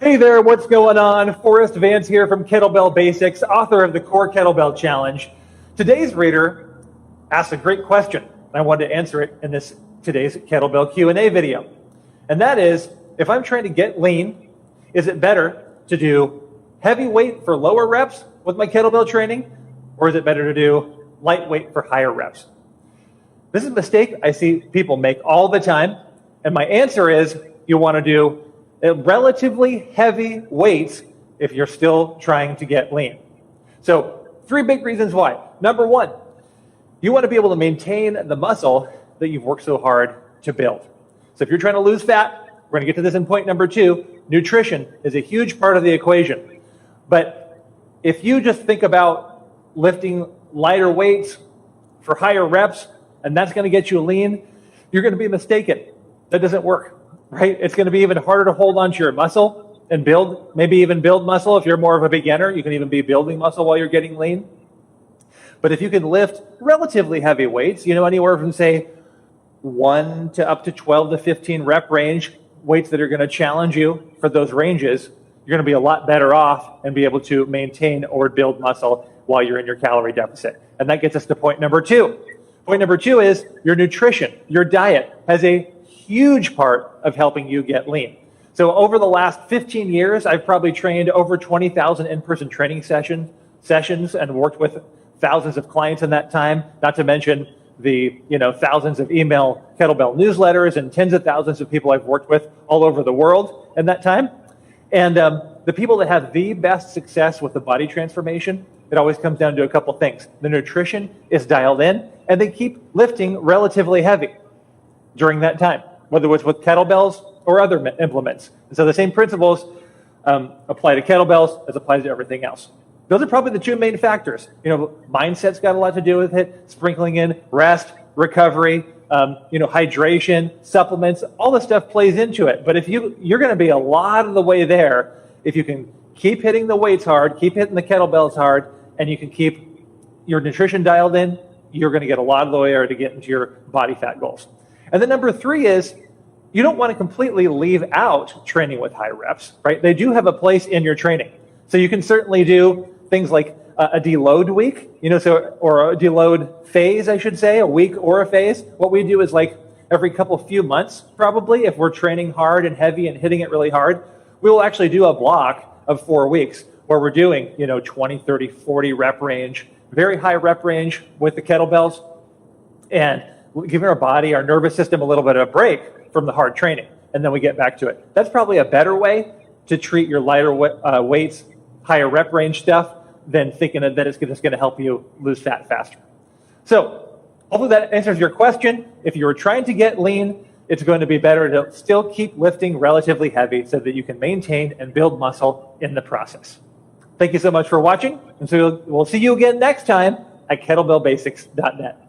Hey there, what's going on? Forrest Vance here from Kettlebell Basics, author of the Core Kettlebell Challenge. Today's reader asked a great question. I wanted to answer it in today's Kettlebell Q&A video. And that is, if I'm trying to get lean, is it better to do heavy weight for lower reps with my kettlebell training, or is it better to do lightweight for higher reps? This is a mistake I see people make all the time. And my answer is, you want to do relatively heavy weights if you're still trying to get lean. So 3 big reasons why. Number 1, you want to be able to maintain the muscle that you've worked so hard to build. So if you're trying to lose fat, we're going to get to this in point number 2, nutrition is a huge part of the equation. But if you just think about lifting lighter weights for higher reps, and that's going to get you lean, you're going to be mistaken. That doesn't work. Right? It's going to be even harder to hold onto your muscle and build, maybe even build muscle. If you're more of a beginner, you can even be building muscle while you're getting lean. But if you can lift relatively heavy weights, anywhere from say 1 to up to 12 to 15 rep range, weights that are going to challenge you for those ranges, you're going to be a lot better off and be able to maintain or build muscle while you're in your calorie deficit. And that gets us to point number 2. Point number 2 is your nutrition, your diet has a huge part of helping you get lean. So over the last 15 years, I've probably trained over 20,000 in-person training sessions and worked with thousands of clients in that time, not to mention the thousands of email kettlebell newsletters and tens of thousands of people I've worked with all over the world in that time. And the people that have the best success with the body transformation, it always comes down to a couple things. The nutrition is dialed in, and they keep lifting relatively heavy during that time, whether it's with kettlebells or other implements. And so the same principles apply to kettlebells as applies to everything else. Those are probably the 2 main factors. Mindset's got a lot to do with it, sprinkling in rest, recovery, hydration, supplements, all this stuff plays into it. But if you're going to be a lot of the way there, if you can keep hitting the weights hard, keep hitting the kettlebells hard, and you can keep your nutrition dialed in, you're going to get a lot of the way there to get into your body fat goals. And then number 3 is, you don't want to completely leave out training with high reps, right? They do have a place in your training. So you can certainly do things like a deload week, or a deload phase, I should say, a week or a phase. What we do is like every few months, probably, if we're training hard and heavy and hitting it really hard, we will actually do a block of 4 weeks where we're doing, 20, 30, 40 rep range, very high rep range with the kettlebells, and giving our body, our nervous system a little bit of a break from the hard training, and then we get back to it. That's probably a better way to treat your lighter weights, higher rep range stuff, than thinking that it's just going to help you lose fat faster. So hopefully that answers your question. If you're trying to get lean, it's going to be better to still keep lifting relatively heavy so that you can maintain and build muscle in the process. Thank you so much for watching, and so we'll see you again next time at kettlebellbasics.net.